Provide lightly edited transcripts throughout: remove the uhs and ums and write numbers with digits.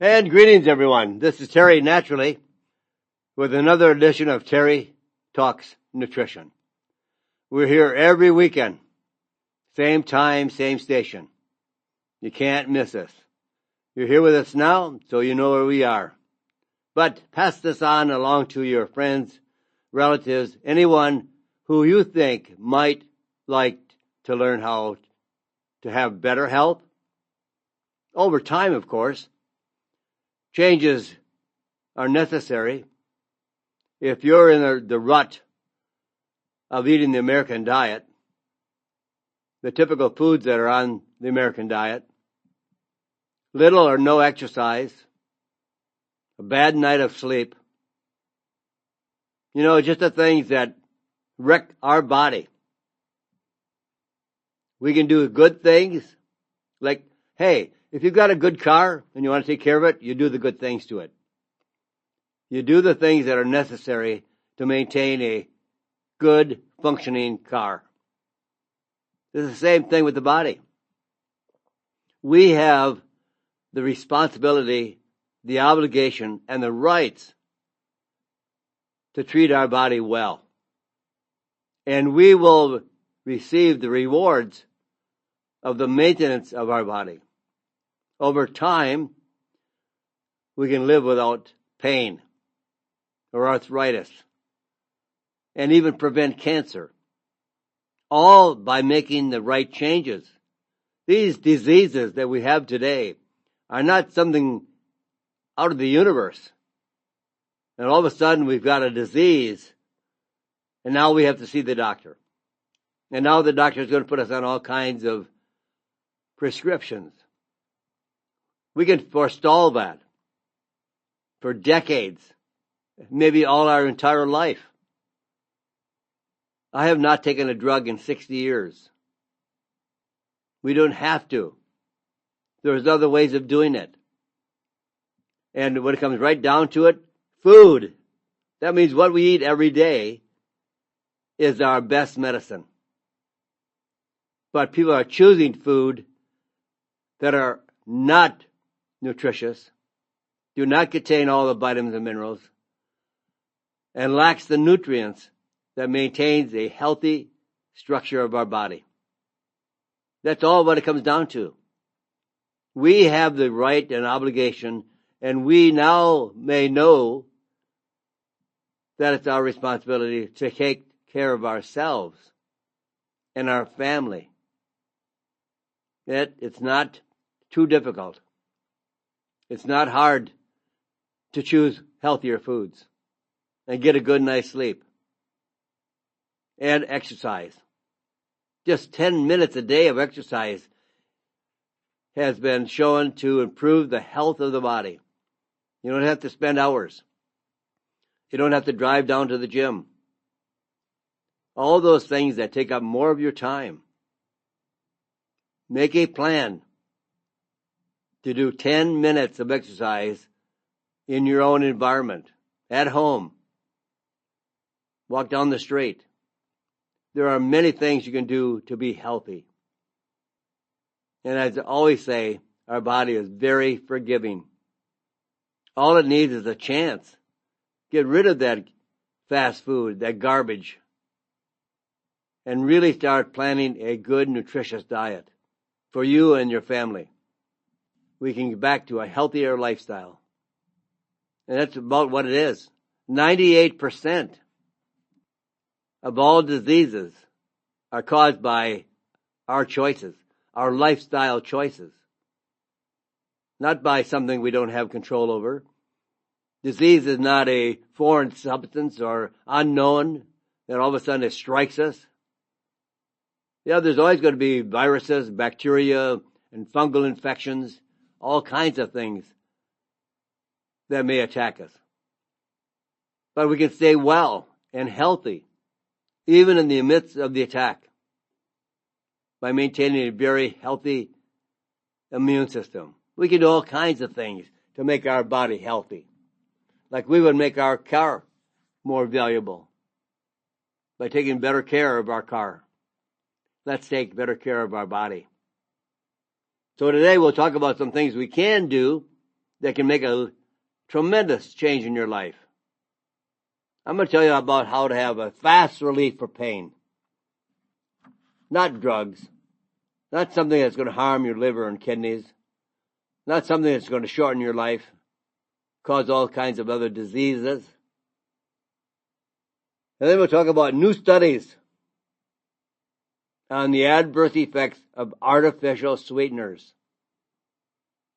And greetings, everyone. This is Terry Naturally with another edition of Terry Talks Nutrition. We're here every weekend, same time, same station. You can't miss us. You're here with us now, so you know where we are. But pass this on along to your friends, relatives, anyone who you think might like to learn how to have better health. Over time, of course. Changes are necessary. If you're in the rut of eating the American diet, the typical foods that are on the American diet, little or no exercise, a bad night of sleep, just the things that wreck our body. We can do good things like, hey, if you've got a good car and you want to take care of it, you do the good things to it. You do the things that are necessary to maintain a good functioning car. This is the same thing with the body. We have the responsibility, the obligation, and the rights to treat our body well. And we will receive the rewards of the maintenance of our body. Over time, we can live without pain or arthritis and even prevent cancer, all by making the right changes. These diseases that we have today are not something out of the universe. And all of a sudden we've got a disease and now we have to see the doctor. And now the doctor is going to put us on all kinds of prescriptions. We can forestall that for decades, maybe all our entire life. I have not taken a drug in 60 years. We don't have to. There's other ways of doing it. And when it comes right down to it, food. That means what we eat every day is our best medicine. But people are choosing food that are not nutritious, do not contain all the vitamins and minerals, and lacks the nutrients that maintains a healthy structure of our body. That's all what it comes down to. We have the right and obligation, and we now may know that it's our responsibility to take care of ourselves and our family. It's not too difficult. It's not hard to choose healthier foods and get a good night's sleep and exercise. Just 10 minutes a day of exercise has been shown to improve the health of the body. You don't have to spend hours. You don't have to drive down to the gym. All those things that take up more of your time. Make a plan to do 10 minutes of exercise in your own environment, at home. Walk down the street. There are many things you can do to be healthy. And as I always say, our body is very forgiving. All it needs is a chance. Get rid of that fast food, that garbage, and really start planning a good, nutritious diet for you and your family. We can get back to a healthier lifestyle. And that's about what it is. 98% of all diseases are caused by our choices, our lifestyle choices, not by something we don't have control over. Disease is not a foreign substance or unknown that all of a sudden it strikes us. Yeah, there's always going to be viruses, bacteria, and fungal infections, all kinds of things that may attack us. But we can stay well and healthy, even in the midst of the attack, by maintaining a very healthy immune system. We can do all kinds of things to make our body healthy. Like we would make our car more valuable by taking better care of our car. Let's take better care of our body. So today we'll talk about some things we can do that can make a tremendous change in your life. I'm going to tell you about how to have a fast relief for pain. Not drugs. Not something that's going to harm your liver and kidneys. Not something that's going to shorten your life, cause all kinds of other diseases. And then we'll talk about new studies on the adverse effects of artificial sweeteners.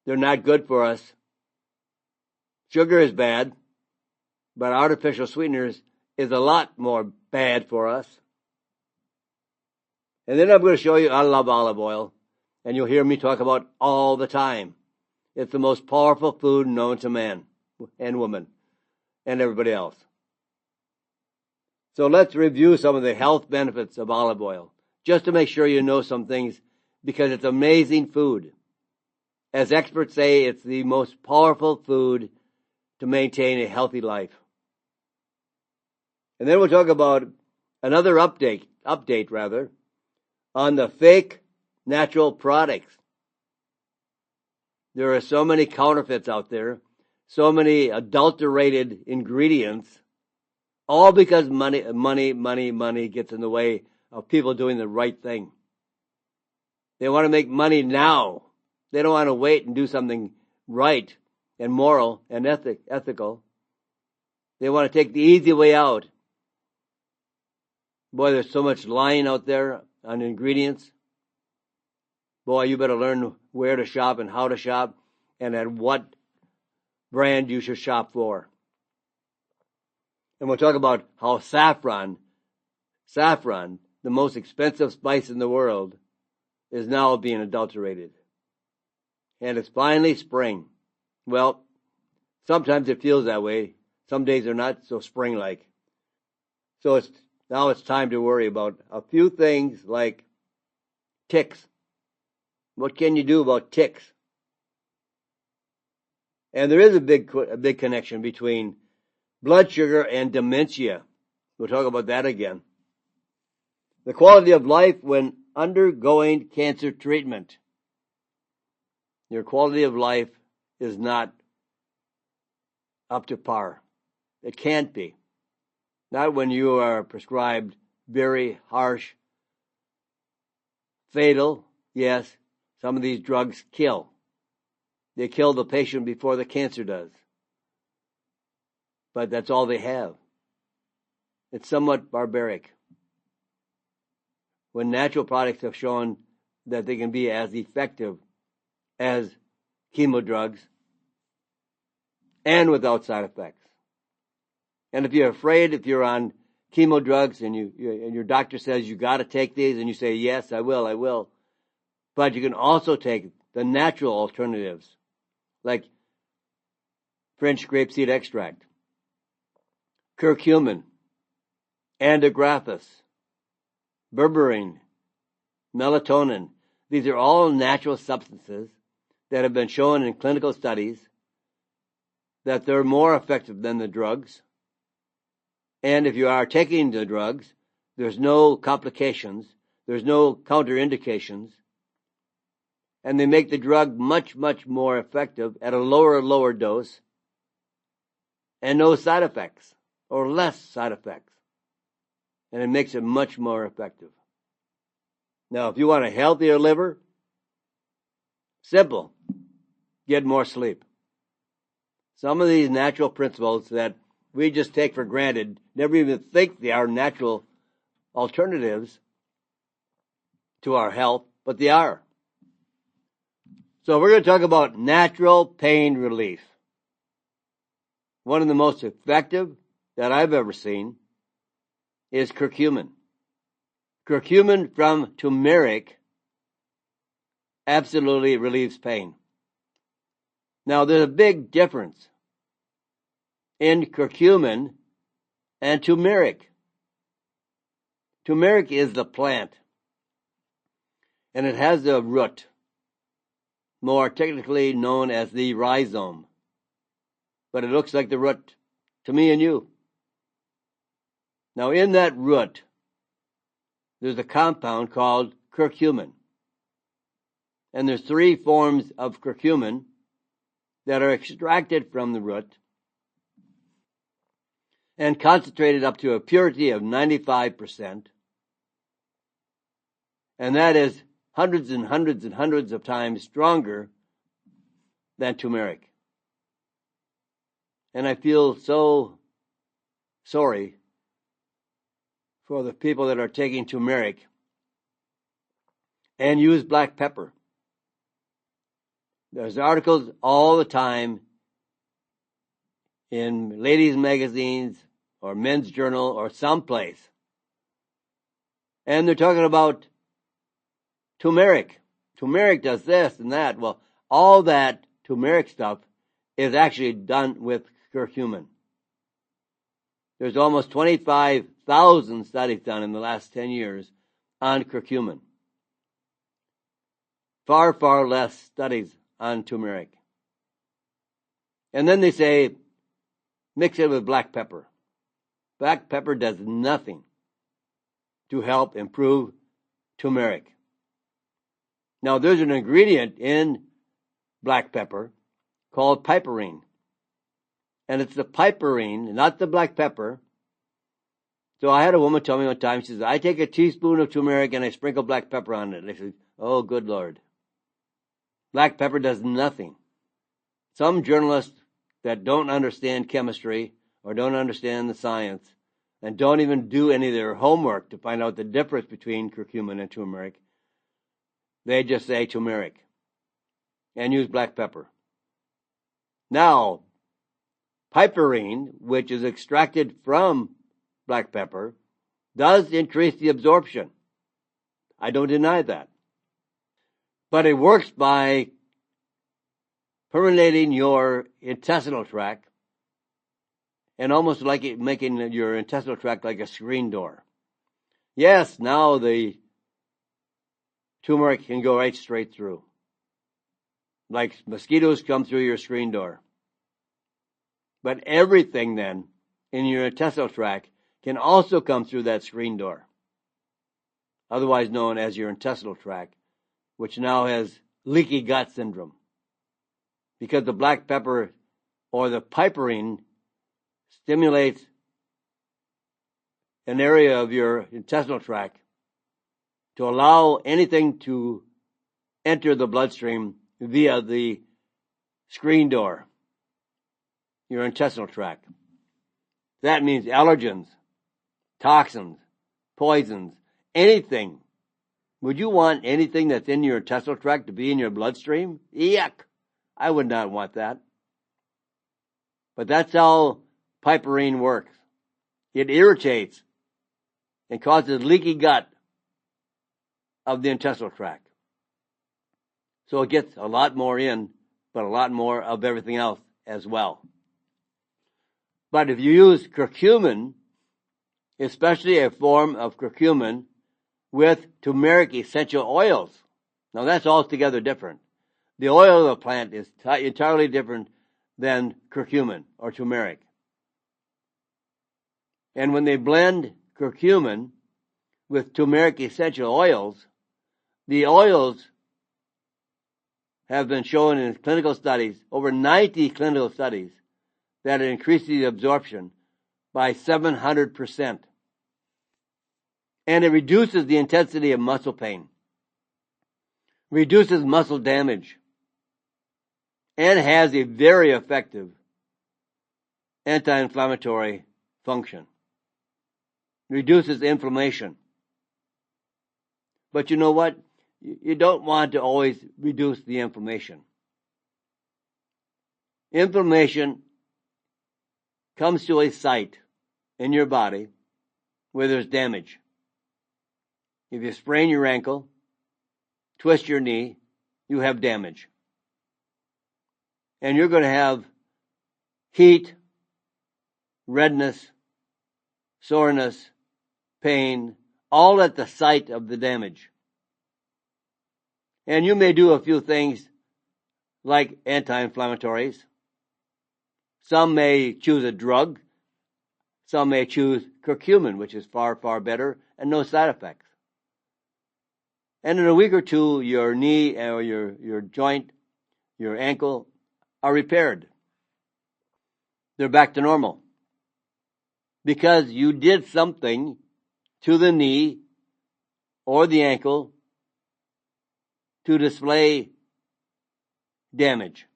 They're not good for us. Sugar is bad, but artificial sweeteners is a lot more bad for us. And then I'm going to show you, I love olive oil, and you'll hear me talk about all the time. It's the most powerful food known to man and woman and everybody else. So let's review some of the health benefits of olive oil, just to make sure you know some things, because it's amazing food. As experts say, it's the most powerful food to maintain a healthy life. And then we'll talk about another update on the fake natural products. There are so many counterfeits out there, so many adulterated ingredients, all because money gets in the way of people doing the right thing. They want to make money now. They don't want to wait and do something right and moral and ethical. They want to take the easy way out. Boy, there's so much lying out there on ingredients. Boy, you better learn where to shop and how to shop and at what brand you should shop for. And we'll talk about how saffron, the most expensive spice in the world, is now being adulterated. And it's finally spring. Well, sometimes it feels that way. Some days are not so spring-like. So now it's time to worry about a few things like ticks. What can you do about ticks? And there is a big connection between blood sugar and dementia. We'll talk about that again. The quality of life when undergoing cancer treatment. Your quality of life is not up to par. It can't be. Not when you are prescribed very harsh, fatal, yes, some of these drugs kill. They kill the patient before the cancer does. But that's all they have. It's somewhat barbaric. When natural products have shown that they can be as effective as chemo drugs and without side effects. And if you're afraid, if you're on chemo drugs and your doctor says you got to take these, and you say, yes, I will. But you can also take the natural alternatives, like French grapeseed extract, curcumin, antigraphis, berberine, melatonin. These are all natural substances that have been shown in clinical studies that they're more effective than the drugs. And if you are taking the drugs, there's no complications, there's no counterindications, and they make the drug much, much more effective at a lower dose and no side effects or less side effects. And it makes it much more effective. Now, if you want a healthier liver, simple, get more sleep. Some of these natural principles that we just take for granted, never even think they are natural alternatives to our health, but they are. So we're going to talk about natural pain relief. One of the most effective that I've ever seen is curcumin. Curcumin from turmeric absolutely relieves pain. Now, there's a big difference in curcumin and turmeric. Turmeric is the plant, and it has a root, more technically known as the rhizome. But it looks like the root to me and you. Now, in that root, there's a compound called curcumin. And there's 3 forms of curcumin. that are extracted from the root and concentrated up to a purity of 95%. And that is hundreds and hundreds and hundreds of times stronger than turmeric. And I feel so sorry for the people that are taking turmeric and use black pepper. There's articles all the time in ladies' magazines or men's journal or someplace. And they're talking about turmeric. Turmeric does this and that. Well, all that turmeric stuff is actually done with curcumin. There's almost 25,000 studies done in the last 10 years on curcumin. Far, far less studies on turmeric. And then they say, mix it with black pepper. Black pepper does nothing to help improve turmeric. Now, there's an ingredient in black pepper called piperine. And it's the piperine, not the black pepper. So I had a woman tell me one time, she says, I take a teaspoon of turmeric and I sprinkle black pepper on it. And I said, oh, good Lord. Black pepper does nothing. Some journalists that don't understand chemistry or don't understand the science and don't even do any of their homework to find out the difference between curcumin and turmeric, they just say turmeric and use black pepper. Now, piperine, which is extracted from black pepper, does increase the absorption. I don't deny that. But it works by permeating your intestinal tract and almost like it making your intestinal tract like a screen door. Yes, now the turmeric can go right straight through. Like mosquitoes come through your screen door. But everything then in your intestinal tract can also come through that screen door, otherwise known as your intestinal tract, which now has leaky gut syndrome. Because the black pepper or the piperine stimulates an area of your intestinal tract to allow anything to enter the bloodstream via the screen door, your intestinal tract. That means allergens, toxins, poisons, anything. Would you want anything that's in your intestinal tract to be in your bloodstream? Yuck! I would not want that. But that's how piperine works. It irritates and causes leaky gut of the intestinal tract. So it gets a lot more in, but a lot more of everything else as well. But if you use curcumin, especially a form of curcumin with turmeric essential oils, now that's altogether different. The oil of the plant is entirely different than curcumin or turmeric. And when they blend curcumin with turmeric essential oils, the oils have been shown in clinical studies, over 90 clinical studies, that it increases the absorption by 700%. And it reduces the intensity of muscle pain, reduces muscle damage, and has a very effective anti-inflammatory function. Reduces inflammation. But you know what? You don't want to always reduce the inflammation. Inflammation comes to a site in your body where there's damage. If you sprain your ankle, twist your knee, you have damage. And you're going to have heat, redness, soreness, pain, all at the site of the damage. And you may do a few things like anti-inflammatories. Some may choose a drug. Some may choose curcumin, which is far, far better and no side effects. And in a week or two, your knee or your joint, your ankle, are repaired. They're back to normal. Because you did something to the knee or the ankle to display damage.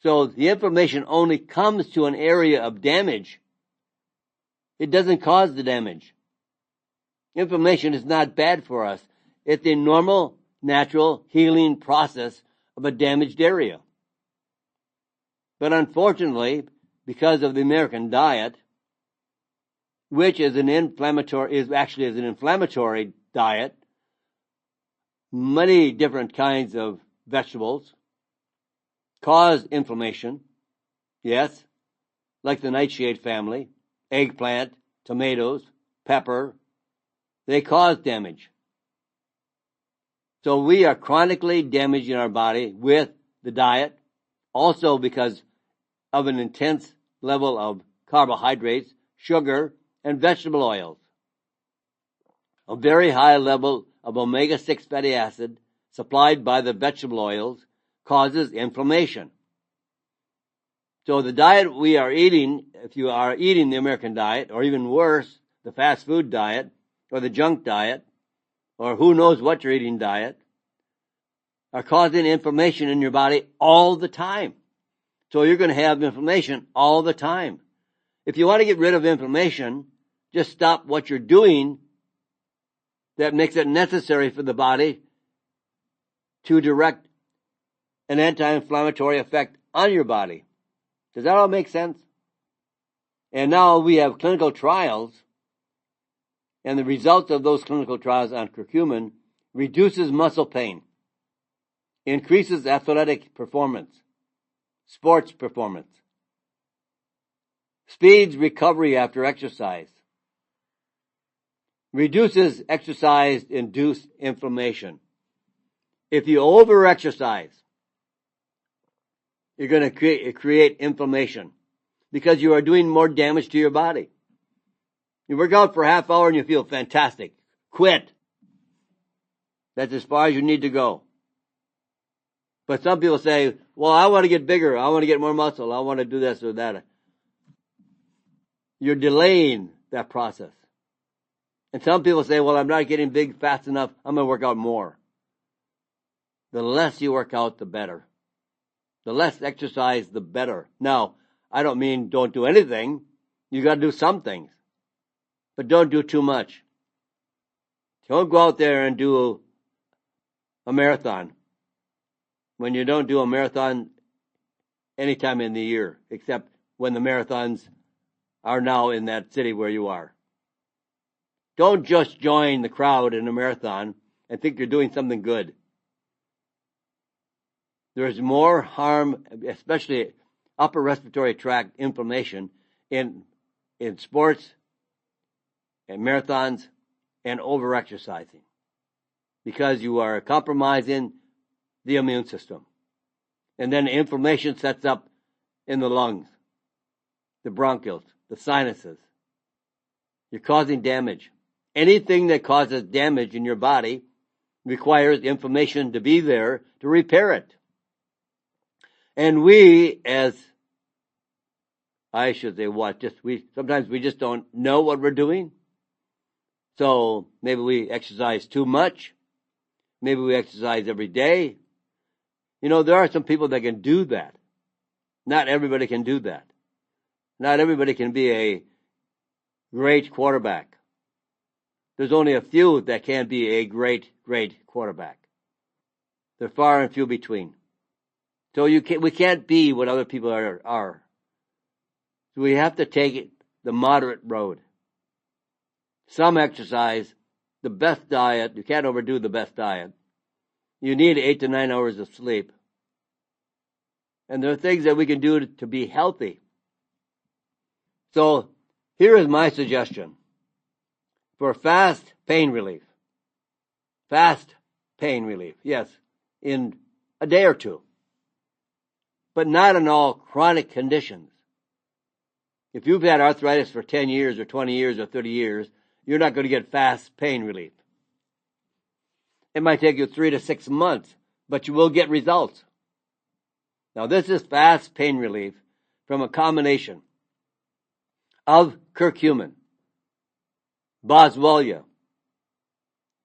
So the inflammation only comes to an area of damage. It doesn't cause the damage. Inflammation is not bad for us. It's a normal, natural healing process of a damaged area. But unfortunately, because of the American diet, which is an inflammatory diet, many different kinds of vegetables cause inflammation. Yes, like the nightshade family, eggplant, tomatoes, pepper, they cause damage. So we are chronically damaging our body with the diet, also because of an intense level of carbohydrates, sugar, and vegetable oils. A very high level of omega-6 fatty acid supplied by the vegetable oils causes inflammation. So the diet we are eating, if you are eating the American diet, or even worse, the fast food diet, or the junk diet, or who knows what you're eating diet, are causing inflammation in your body all the time. So you're going to have inflammation all the time. If you want to get rid of inflammation, just stop what you're doing that makes it necessary for the body to direct an anti-inflammatory effect on your body. Does that all make sense? And now we have clinical trials, and the results of those clinical trials on curcumin reduces muscle pain, increases athletic performance, sports performance, speeds recovery after exercise, reduces exercise-induced inflammation. If you over-exercise, you're going to create inflammation because you are doing more damage to your body. You work out for a half hour and you feel fantastic. Quit. That's as far as you need to go. But some people say, well, I want to get bigger. I want to get more muscle. I want to do this or that. You're delaying that process. And some people say, well, I'm not getting big fast enough. I'm going to work out more. The less you work out, the better. The less exercise, the better. Now, I don't mean don't do anything. You got to do some things. But don't do too much. Don't go out there and do a marathon when you don't do a marathon any time in the year, except when the marathons are now in that city where you are. Don't just join the crowd in a marathon and think you're doing something good. There's more harm, especially upper respiratory tract inflammation in sports and marathons and over-exercising because you are compromising the immune system. And then inflammation sets up in the lungs, the bronchioles, the sinuses. You're causing damage. Anything that causes damage in your body requires inflammation to be there to repair it. And we, sometimes we just don't know what we're doing. So maybe we exercise too much. Maybe we exercise every day. You know, there are some people that can do that. Not everybody can do that. Not everybody can be a great quarterback. There's only a few that can be a great quarterback. They're far and few between. So we can't be what other people are. So we have to take the moderate road. Some exercise, the best diet. You can't overdo the best diet. You need 8 to 9 hours of sleep. And there are things that we can do to be healthy. So here is my suggestion for fast pain relief. Fast pain relief, yes, in a day or two. But not in all chronic conditions. If you've had arthritis for 10 years or 20 years or 30 years, you're not going to get fast pain relief. It might take you 3 to 6 months, but you will get results. Now this is fast pain relief from a combination of curcumin, boswellia,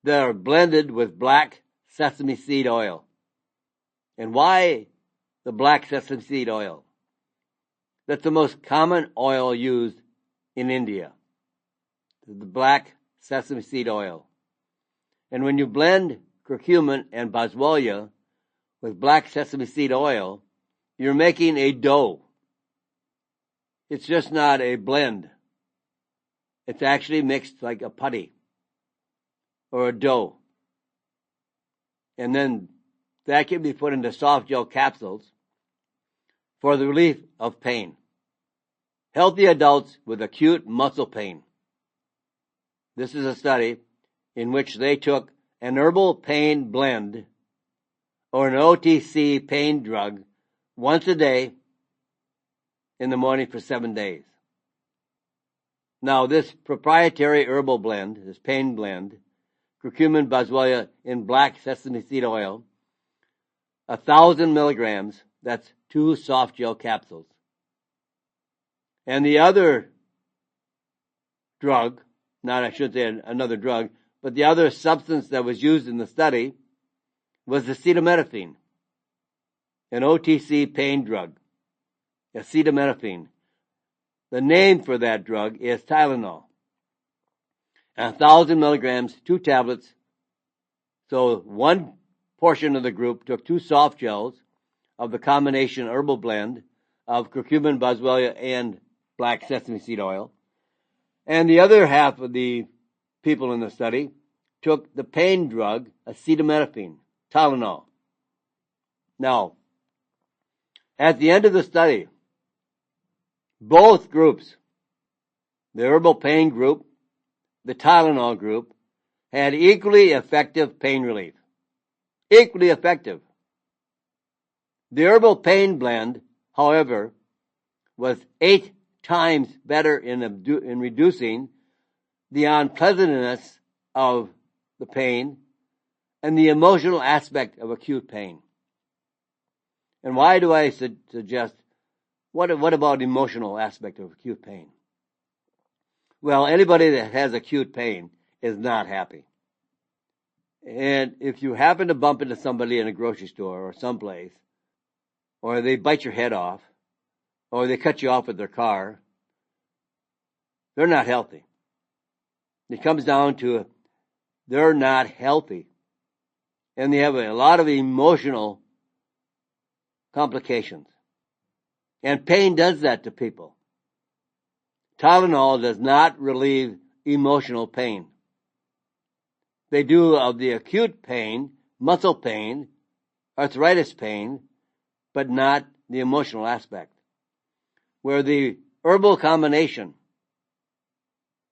that are blended with black sesame seed oil. And why the black sesame seed oil? That's the most common oil used in India, the black sesame seed oil. And when you blend curcumin and boswellia with black sesame seed oil, you're making a dough. It's just not a blend. It's actually mixed like a putty or a dough. And then that can be put into soft gel capsules for the relief of pain. Healthy adults with acute muscle pain. This is a study in which they took an herbal pain blend or an OTC pain drug once a day in the morning for 7 days. Now, this proprietary herbal blend, this pain blend, curcumin, boswellia in black sesame seed oil, 1,000 milligrams, that's 2 soft gel capsules. And the other drug, I should say another drug, but the other substance that was used in the study was acetaminophen, an OTC pain drug, acetaminophen. The name for that drug is Tylenol. 1,000 milligrams, 2 tablets. So one portion of the group took 2 soft gels of the combination herbal blend of curcumin, boswellia, and black sesame seed oil. And the other half of the people in the study took the pain drug, acetaminophen, Tylenol. Now, at the end of the study, both groups, the herbal pain group, the Tylenol group, had equally effective pain relief. Equally effective. The herbal pain blend, however, was 8 times better in reducing the unpleasantness of the pain and the emotional aspect of acute pain. And why do I suggest, what about emotional aspect of acute pain? Well, anybody that has acute pain is not happy. And if you happen to bump into somebody in a grocery store or someplace, or they bite your head off, or they cut you off with their car, they're not healthy. It comes down to they're not healthy. And they have a lot of emotional complications. And pain does that to people. Tylenol does not relieve emotional pain. They do of the acute pain, muscle pain, arthritis pain, but not the emotional aspect. Where the herbal combination,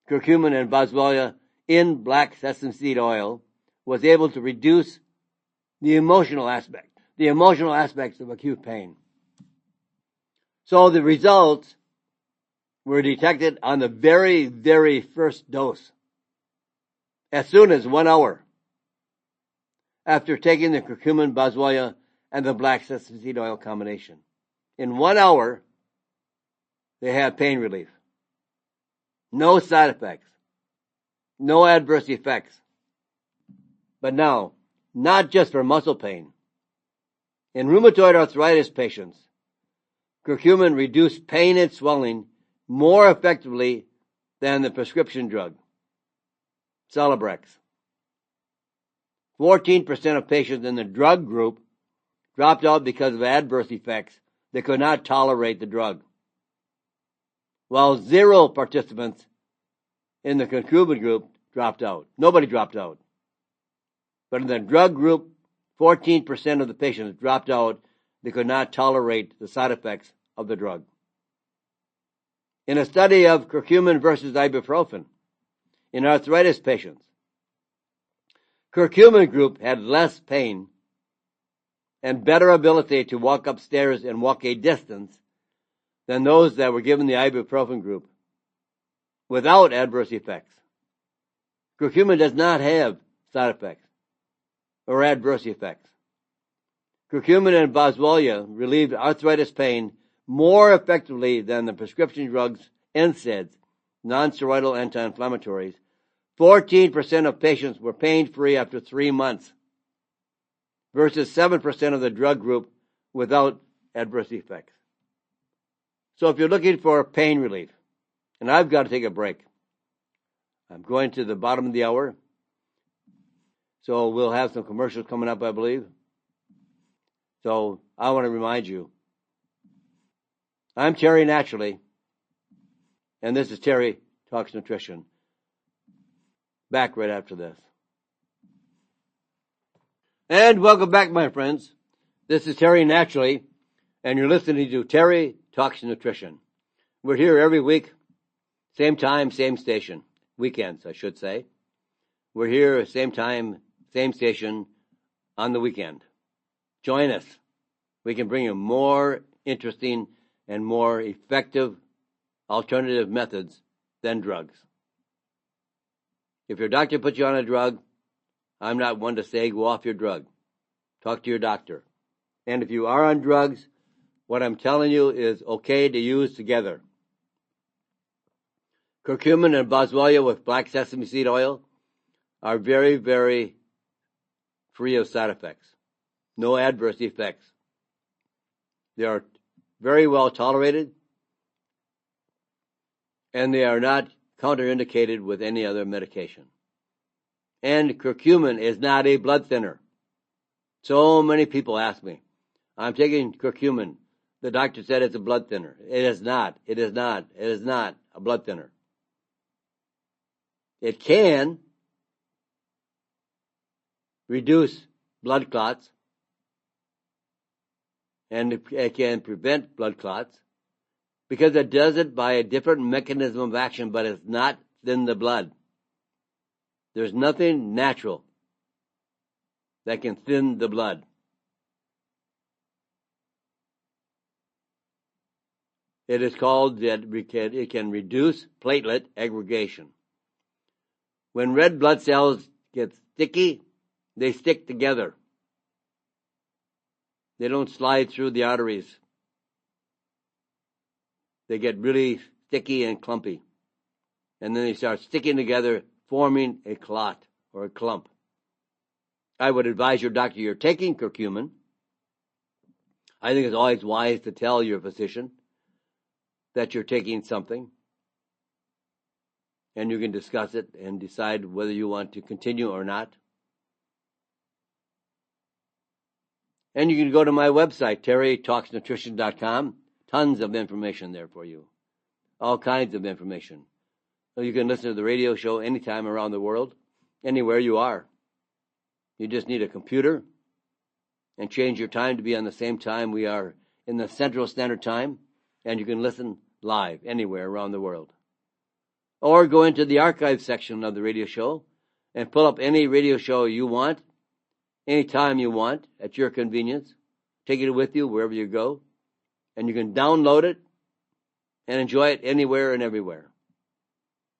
curcumin and boswellia in black sesame seed oil, was able to reduce the emotional aspects of acute pain. So the results were detected on the very, very first dose, as soon as 1 hour after taking the curcumin, boswellia, and the black sesame seed oil combination. In 1 hour, they had pain relief. No side effects. No adverse effects. But now, not just for muscle pain. In rheumatoid arthritis patients, curcumin reduced pain and swelling more effectively than the prescription drug, Celebrex. 14% of patients in the drug group dropped out because of adverse effects. They could not tolerate the drug. While 0 participants in the curcumin group dropped out. Nobody dropped out. But in the drug group, 14% of the patients dropped out. They could not tolerate the side effects of the drug. In a study of curcumin versus ibuprofen in arthritis patients, curcumin group had less pain and better ability to walk upstairs and walk a distance than those that were given the ibuprofen group without adverse effects. Curcumin does not have side effects or adverse effects. Curcumin and boswellia relieved arthritis pain more effectively than the prescription drugs NSAIDs, non-steroidal anti-inflammatories. 14% of patients were pain-free after 3 months versus 7% of the drug group without adverse effects. So if you're looking for pain relief, and I've got to take a break, I'm going to the bottom of the hour, so we'll have some commercials coming up, I believe. So I want to remind you, I'm Terry Naturally, and this is Terry Talks Nutrition. Back right after this. And welcome back, my friends. This is Terry Naturally, and you're listening to Terry Talks Nutrition. We're here every week, same time, same station. Weekends, I should say. We're here same time, same station on the weekend. Join us. We can bring you more interesting and more effective alternative methods than drugs. If your doctor puts you on a drug, I'm not one to say go off your drug. Talk to your doctor. And if you are on drugs, what I'm telling you is okay to use together. Curcumin and boswellia with black sesame seed oil are very, very free of side effects. No adverse effects. They are very well tolerated, and they are not counterindicated with any other medication. And curcumin is not a blood thinner. So many people ask me, I'm taking curcumin. The doctor said it's a blood thinner. It is not. It is not. It is not a blood thinner. It can reduce blood clots, and it can prevent blood clots because it does it by a different mechanism of action, but it's not in the blood. There's nothing natural that can thin the blood. It is called that it can reduce platelet aggregation. When red blood cells get sticky, they stick together. They don't slide through the arteries. They get really sticky and clumpy. And then they start sticking together, forming a clot or a clump. I would advise your doctor you're taking curcumin. I think it's always wise to tell your physician that you're taking something. And you can discuss it and decide whether you want to continue or not. And you can go to my website, terrytalksnutrition.com. Tons of information there for you. All kinds of information. So you can listen to the radio show anytime around the world, anywhere you are. You just need a computer and change your time to be on the same time we are in the Central Standard Time, and you can listen live anywhere around the world. Or go into the archive section of the radio show and pull up any radio show you want, anytime you want, at your convenience. Take it with you wherever you go, and you can download it and enjoy it anywhere and everywhere.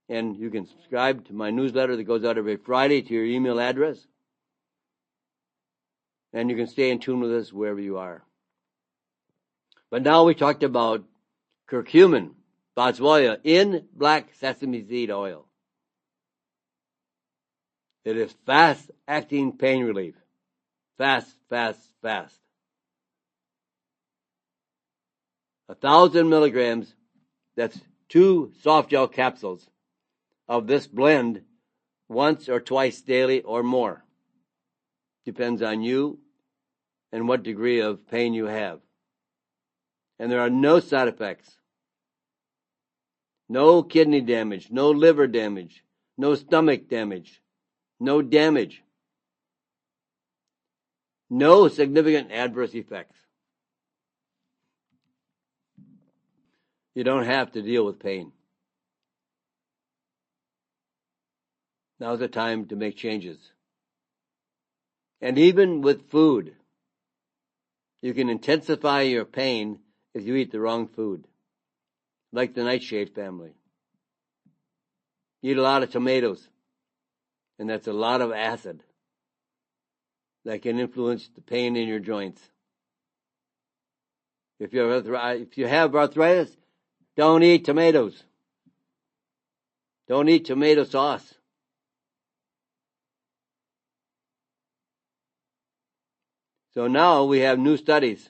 And you can subscribe to my newsletter that goes out every Friday to your email address. And you can stay in tune with us wherever you are. But now we talked about curcumin, boswellia, in black sesame seed oil. It is fast-acting pain relief. Fast, fast, fast. 1,000 milligrams, that's 2 soft gel capsules of this blend once or twice daily or more. Depends on you and what degree of pain you have. And there are no side effects. No kidney damage, no liver damage, no stomach damage, no damage. No significant adverse effects. You don't have to deal with pain. Now's the time to make changes. And even with food, you can intensify your pain if you eat the wrong food, like the nightshade family. Eat a lot of tomatoes, and that's a lot of acid that can influence the pain in your joints. If you have arthritis, don't eat tomatoes. Don't eat tomato sauce. So now we have new studies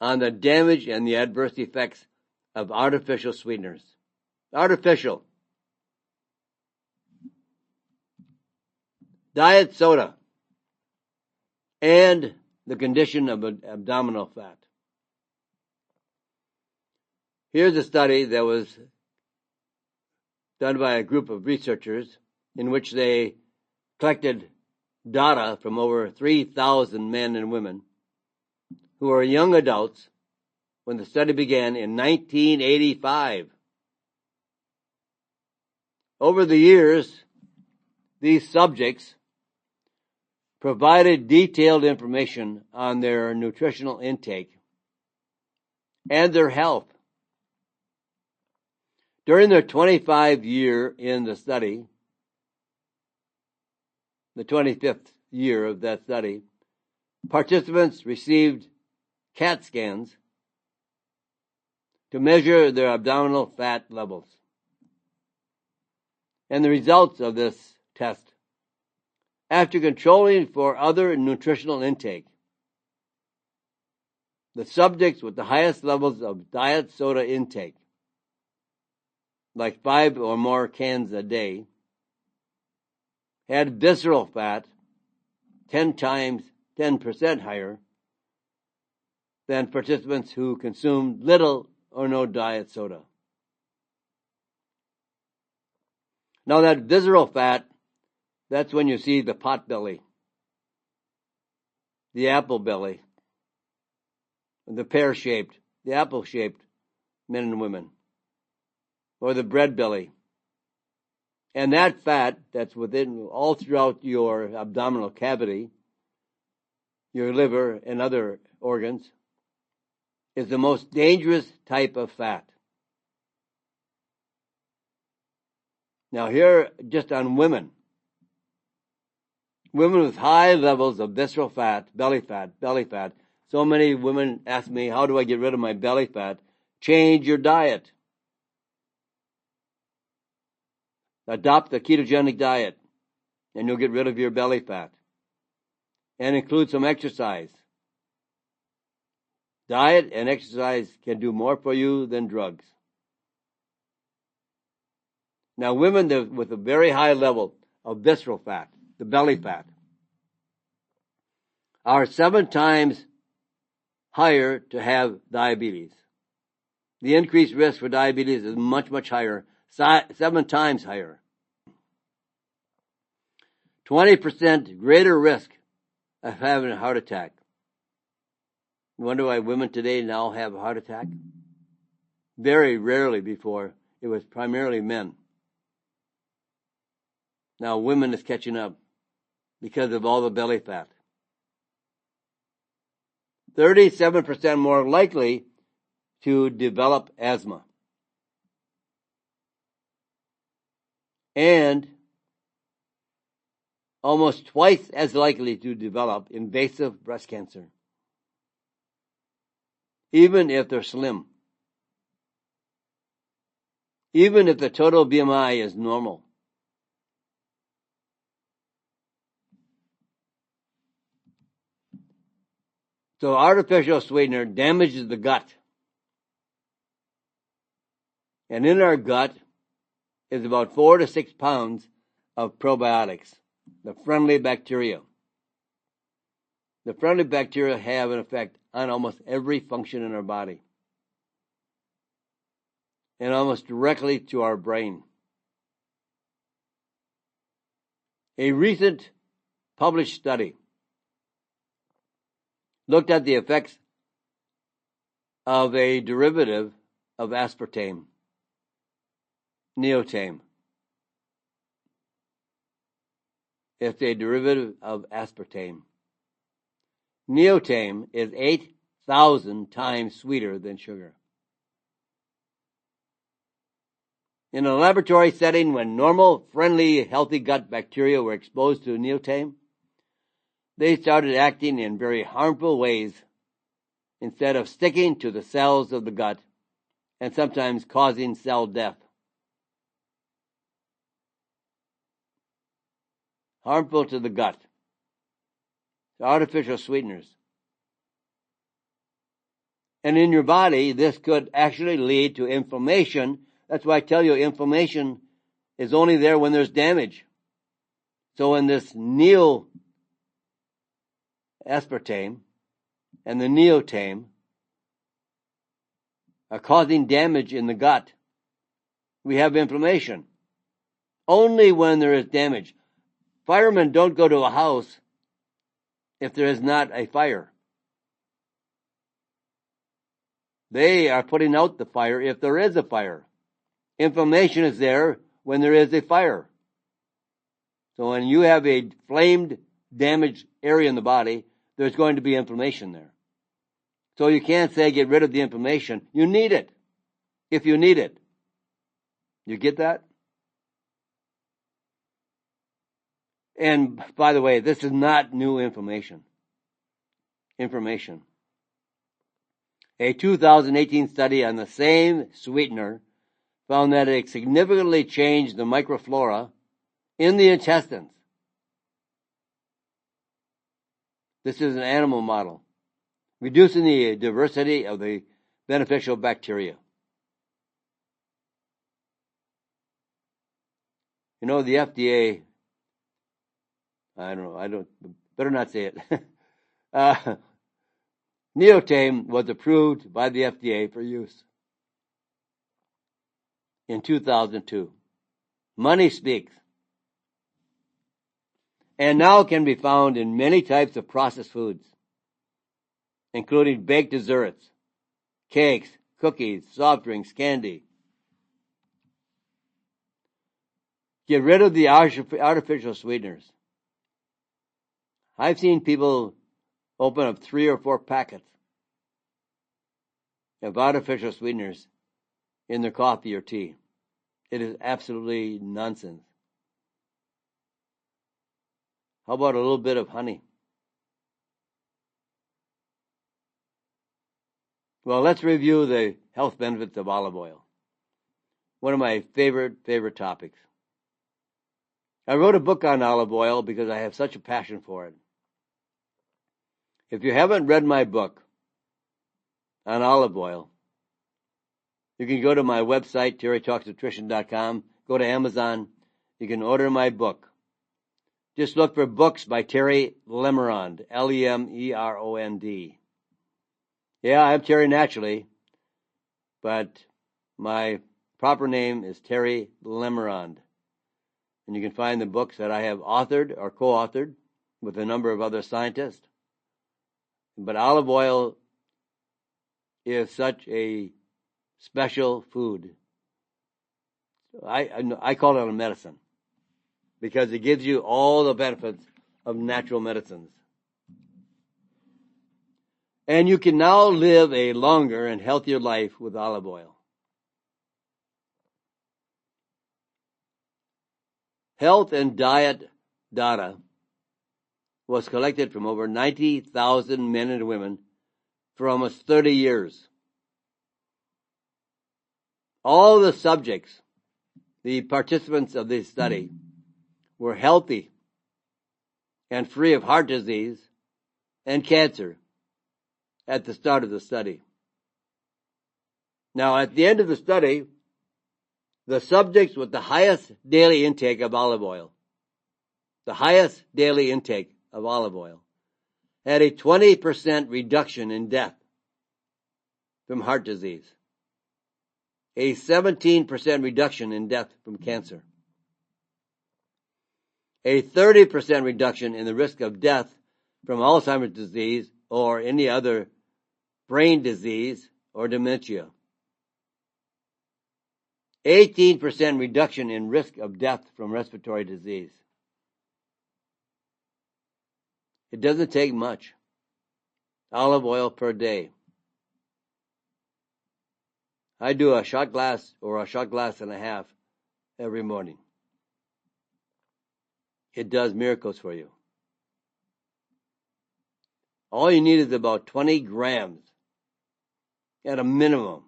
on the damage and the adverse effects of artificial sweeteners. Artificial. Diet soda. And the condition of abdominal fat. Here's a study that was done by a group of researchers in which they collected data from over 3,000 men and women who were young adults when the study began in 1985. Over the years, these subjects provided detailed information on their nutritional intake and their health. During their 25-year in the study, the 25th year of that study, participants received CAT scans to measure their abdominal fat levels. And the results of this test, after controlling for other nutritional intake, the subjects with the highest levels of diet soda intake, like 5 or more cans a day, had visceral fat 10% higher than participants who consumed little or no diet soda. Now that visceral fat, that's when you see the pot belly, the apple belly, the pear-shaped, the apple-shaped men and women, or the bread belly. And that fat that's within all throughout your abdominal cavity, your liver and other organs, is the most dangerous type of fat. Now here, just on women with high levels of visceral fat, belly fat. So many women ask me, how do I get rid of my belly fat? Change your diet. Adopt the ketogenic diet, and you'll get rid of your belly fat. And include some exercise. Diet and exercise can do more for you than drugs. Now, women with a very high level of visceral fat, the belly fat, are 7 times higher to have diabetes. The increased risk for diabetes is much, much higher, 7 times higher. 20% greater risk of having a heart attack. You wonder why women today now have a heart attack? Very rarely before, it was primarily men. Now women is catching up because of all the belly fat. 37% more likely to develop asthma. And almost twice as likely to develop invasive breast cancer, even if they're slim, even if the total BMI is normal. So artificial sweetener damages the gut. And in our gut is about 4 to 6 pounds of probiotics, the friendly bacteria. The friendly bacteria have an effect on almost every function in our body, and almost directly to our brain. A recent published study looked at the effects of a derivative of aspartame, neotame. It's a derivative of aspartame. Neotame is 8,000 times sweeter than sugar. In a laboratory setting, when normal, friendly, healthy gut bacteria were exposed to neotame, they started acting in very harmful ways instead of sticking to the cells of the gut and sometimes causing cell death. Harmful to the gut. Artificial sweeteners. And in your body, this could actually lead to inflammation. That's why I tell you inflammation is only there when there's damage. So in this neoaspartame and the neotame are causing damage in the gut. We have inflammation. Only when there is damage. Firemen don't go to a house if there is not a fire. They are putting out the fire if there is a fire. Inflammation is there when there is a fire. So when you have a flamed, damaged area in the body, there's going to be inflammation there. So you can't say get rid of the inflammation. You need it. If you need it. You get that? And by the way, this is not new information. A 2018 study on the same sweetener found that it significantly changed the microflora in the intestines. This is an animal model, reducing the diversity of the beneficial bacteria. You know, the FDA, better not say it. Neotame was approved by the FDA for use in 2002. Money speaks. And now can be found in many types of processed foods, including baked desserts, cakes, cookies, soft drinks, candy. Get rid of the artificial sweeteners. I've seen people open up 3 or 4 packets of artificial sweeteners in their coffee or tea. It is absolutely nonsense. How about a little bit of honey? Well, let's review the health benefits of olive oil. One of my favorite topics. I wrote a book on olive oil because I have such a passion for it. If you haven't read my book on olive oil, you can go to my website, terrytalksnutrition.com, go to Amazon, you can order my book. Just look for books by Terry Lemerond, Lemerond. Yeah, I'm Terry naturally, but my proper name is Terry Lemerond. And you can find the books that I have authored or co-authored with a number of other scientists. But olive oil is such a special food. I call it a medicine because it gives you all the benefits of natural medicines. And you can now live a longer and healthier life with olive oil. Health and diet data was collected from over 90,000 men and women for almost 30 years. All the subjects, the participants of this study, were healthy and free of heart disease and cancer at the start of the study. Now, at the end of the study, the subjects with the highest daily intake of olive oil, had a 20% reduction in death from heart disease, a 17% reduction in death from cancer, a 30% reduction in the risk of death from Alzheimer's disease or any other brain disease or dementia, 18% reduction in risk of death from respiratory disease. It doesn't take much. Olive oil per day. I do a shot glass or a shot glass and a half every morning. It does miracles for you. All you need is about 20 grams at a minimum.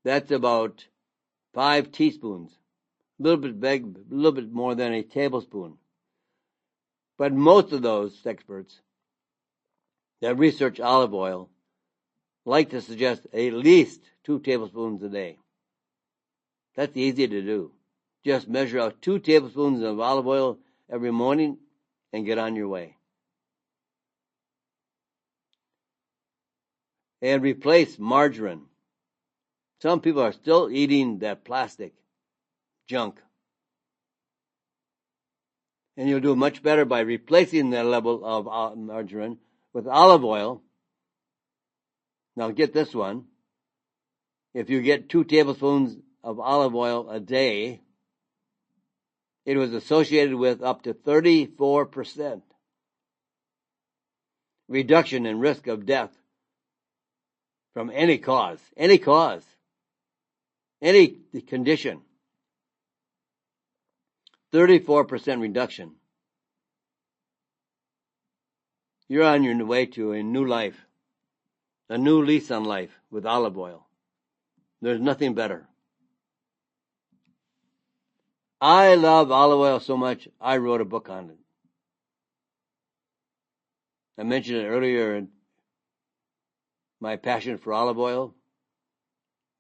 That's about 5 teaspoons, a little bit big, a little bit more than a tablespoon. But most of those experts that research olive oil like to suggest at least 2 tablespoons a day. That's easy to do. Just measure out 2 tablespoons of olive oil every morning and get on your way. And replace margarine. Some people are still eating that plastic junk. And you'll do much better by replacing that level of margarine with olive oil. Now get this one. If you get 2 tablespoons of olive oil a day, it was associated with up to 34% reduction in risk of death from any cause, any condition. 34% reduction. You're on your way to a new life, a new lease on life with olive oil. There's nothing better. I love olive oil so much, I wrote a book on it. I mentioned it earlier in my passion for olive oil.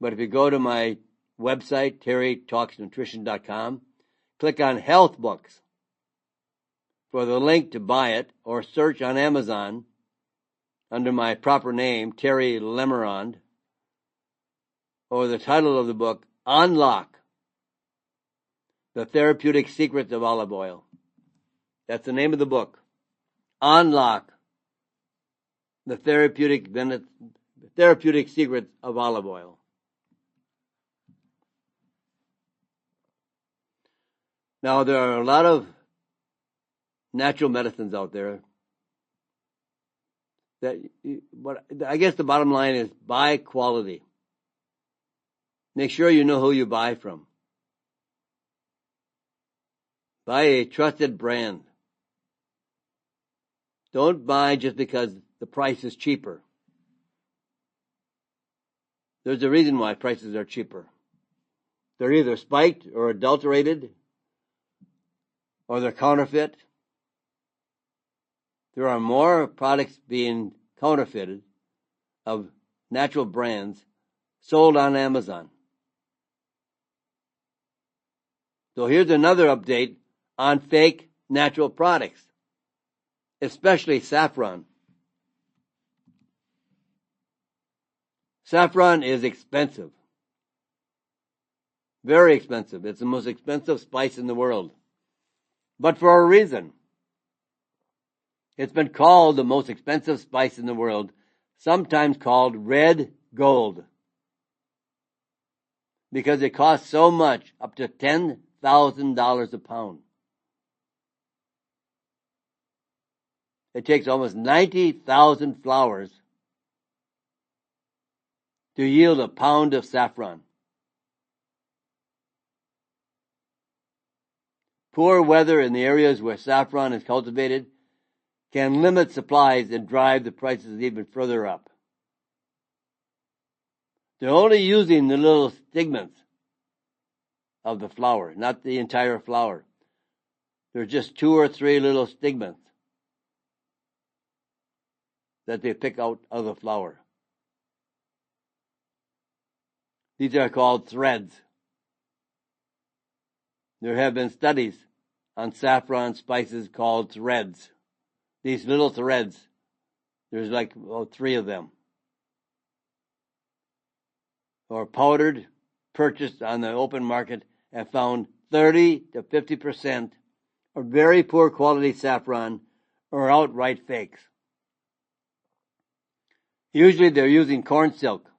But if you go to my website, terrytalksnutrition.com, click on Health Books for the link to buy it, or search on Amazon under my proper name, Terry Lemerond, or the title of the book, Unlock the Therapeutic Secrets of Olive Oil. That's the name of the book. Unlock the Therapeutic Secrets of Olive Oil. Now, there are a lot of natural medicines out there that, but I guess the bottom line is buy quality. Make sure you know who you buy from. Buy a trusted brand. Don't buy just because the price is cheaper. There's a reason why prices are cheaper. They're either spiked or adulterated, or they're counterfeit. There are more products being counterfeited of natural brands sold on Amazon. So here's another update on fake natural products, especially saffron. Saffron is expensive. Very expensive. It's the most expensive spice in the world. But for a reason. It's been called the most expensive spice in the world, sometimes called red gold, because it costs so much, up to $10,000 a pound. It takes almost 90,000 flowers to yield a pound of saffron. Poor weather in the areas where saffron is cultivated can limit supplies and drive the prices even further up. They're only using the little stigmas of the flower, not the entire flower. There's just 2 or 3 little stigmas that they pick out of the flower. These are called threads. There have been studies on saffron spices called threads. These little threads, there's like 3 of them, or powdered, purchased on the open market, and found 30 to 50% of very poor quality saffron or outright fakes. Usually they're using corn silk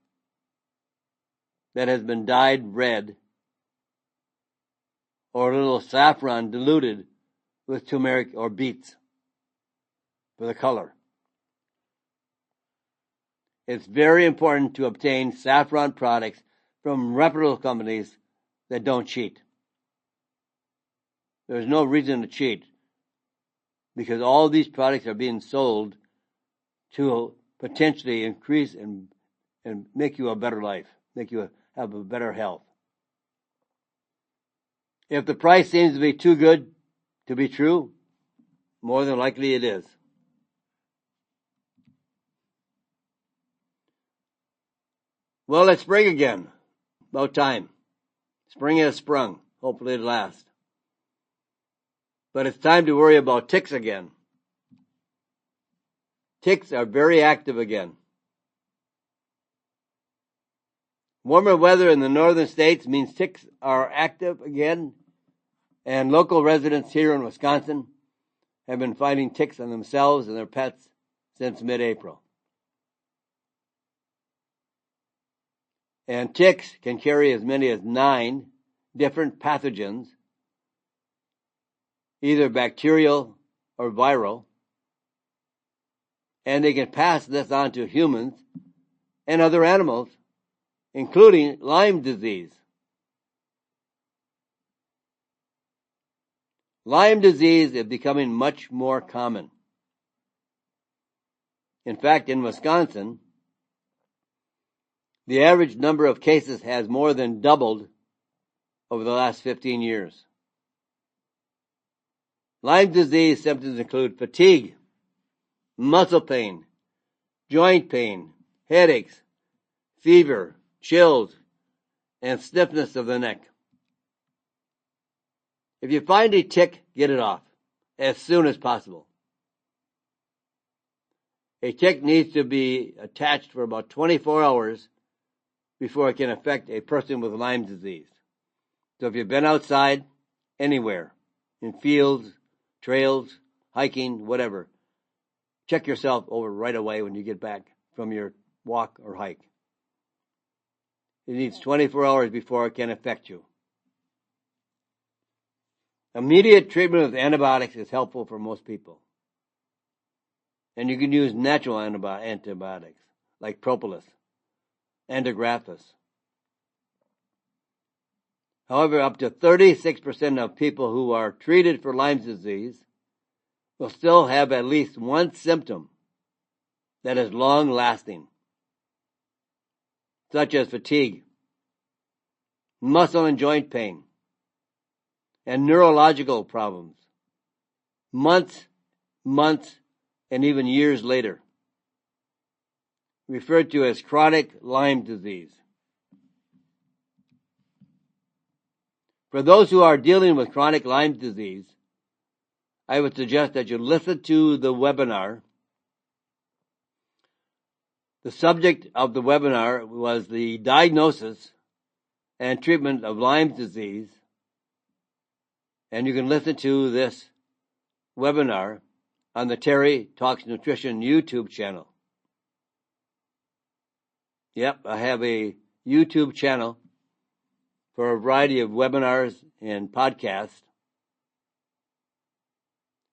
that has been dyed red, or a little saffron diluted with turmeric or beets for the color. It's very important to obtain saffron products from reputable companies that don't cheat. There's no reason to cheat, because all these products are being sold to potentially increase and make you a better life, make you have a better health. If the price seems to be too good to be true, more than likely it is. Well, it's spring again. About time. Spring has sprung. Hopefully it lasts. But it's time to worry about ticks again. Ticks are very active again. Warmer weather in the northern states means ticks are active again, and local residents here in Wisconsin have been fighting ticks on themselves and their pets since mid-April. And ticks can carry as many as 9 different pathogens, either bacterial or viral, and they can pass this on to humans and other animals, including Lyme disease. Lyme disease is becoming much more common. In fact, in Wisconsin, the average number of cases has more than doubled over the last 15 years. Lyme disease symptoms include fatigue, muscle pain, joint pain, headaches, fever, chills, and stiffness of the neck. If you find a tick, get it off as soon as possible. A tick needs to be attached for about 24 hours before it can affect a person with Lyme disease. So if you've been outside, anywhere, in fields, trails, hiking, whatever, check yourself over right away when you get back from your walk or hike. It needs 24 hours before it can affect you. Immediate treatment with antibiotics is helpful for most people. And you can use natural antibiotics like propolis and Agraphis. However, up to 36% of people who are treated for Lyme disease will still have at least one symptom that is long-lasting, such as fatigue, muscle and joint pain, and neurological problems, months, and even years later, referred to as chronic Lyme disease. For those who are dealing with chronic Lyme disease, I would suggest that you listen to the webinar. The subject of the webinar was the diagnosis and treatment of Lyme disease, and you can listen to this webinar on the Terry Talks Nutrition YouTube channel. Yep, I have a YouTube channel for a variety of webinars and podcasts.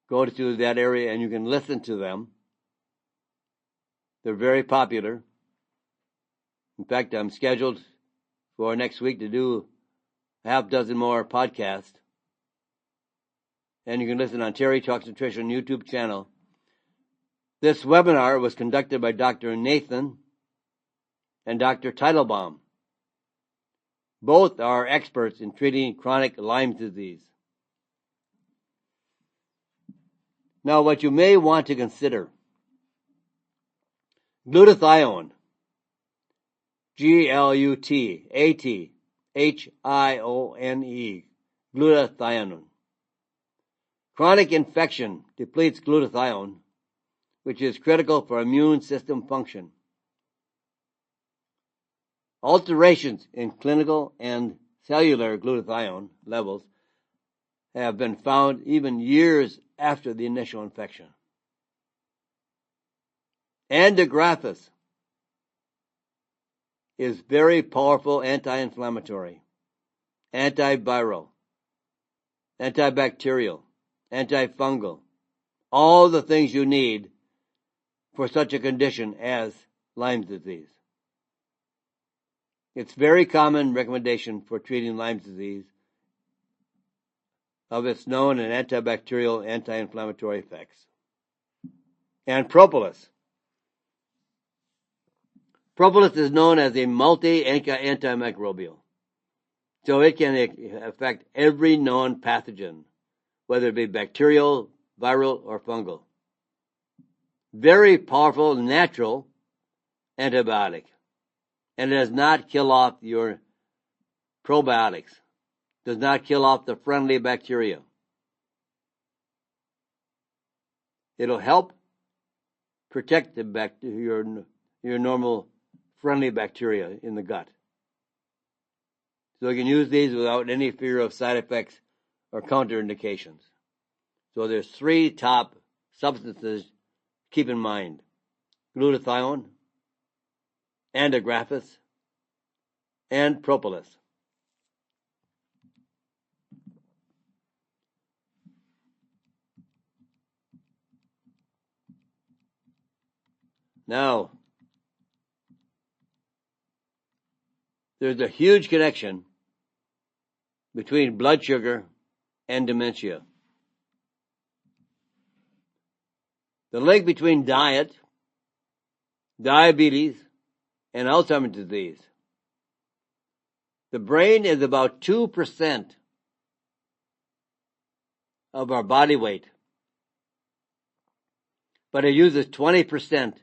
Go to that area and you can listen to them. They're very popular. In fact, I'm scheduled for next week to do a half dozen more podcasts. And you can listen on Terry Talks Nutrition YouTube channel. This webinar was conducted by Dr. Nathan and Dr. Teitelbaum. Both are experts in treating chronic Lyme disease. Now, what you may want to consider: glutathione, Glutathione, glutathione. Chronic infection depletes glutathione, which is critical for immune system function. Alterations in clinical and cellular glutathione levels have been found even years after the initial infection. And Agraphis is very powerful anti-inflammatory, antiviral, antibacterial, antifungal, all the things you need for such a condition as Lyme disease. It's very common recommendation for treating Lyme disease of its known and antibacterial, anti-inflammatory effects. And propolis. Propolis is known as a multi-antimicrobial. So it can affect every known pathogen, whether it be bacterial, viral, or fungal. Very powerful natural antibiotic. And it does not kill off your probiotics. Does not kill off the friendly bacteria. It'll help protect your normal friendly bacteria in the gut. So you can use these without any fear of side effects or counterindications. So there's 3 top substances to keep in mind: glutathione, antigraphis, and propolis. Now, there's a huge connection between blood sugar and dementia. The link between diet, diabetes, and Alzheimer's disease. The brain is about 2% of our body weight, but it uses 20%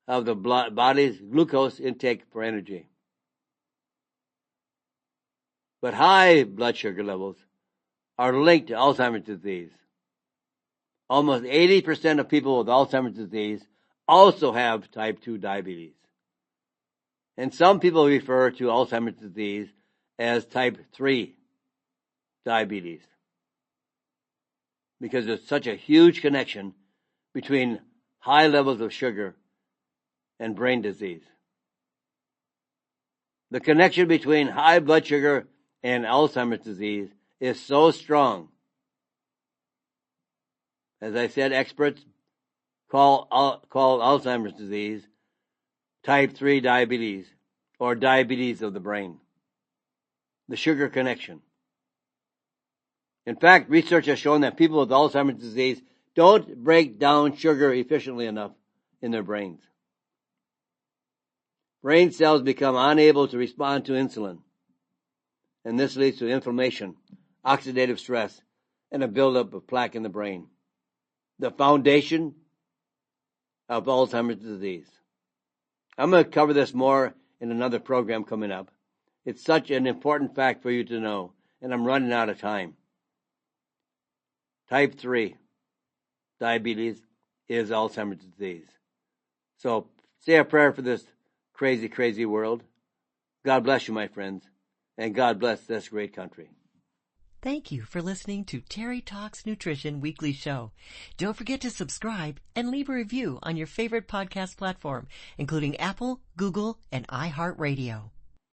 of the body's glucose intake for energy. But high blood sugar levels are linked to Alzheimer's disease. Almost 80% of people with Alzheimer's disease also have type 2 diabetes. And some people refer to Alzheimer's disease as type 3 diabetes, because there's such a huge connection between high levels of sugar and brain disease. The connection between high blood sugar and Alzheimer's disease is so strong. As I said, experts call Alzheimer's disease type 3 diabetes, or diabetes of the brain. The sugar connection. In fact, research has shown that people with Alzheimer's disease don't break down sugar efficiently enough in their brains. Brain cells become unable to respond to insulin, and this leads to inflammation, oxidative stress, and a buildup of plaque in the brain. The foundation of Alzheimer's disease. I'm going to cover this more in another program coming up. It's such an important fact for you to know, and I'm running out of time. Type 3 diabetes is Alzheimer's disease. So say a prayer for this crazy, crazy world. God bless you, my friends, and God bless this great country. Thank you for listening to Terry Talks Nutrition Weekly Show. Don't forget to subscribe and leave a review on your favorite podcast platform, including Apple, Google, and iHeartRadio.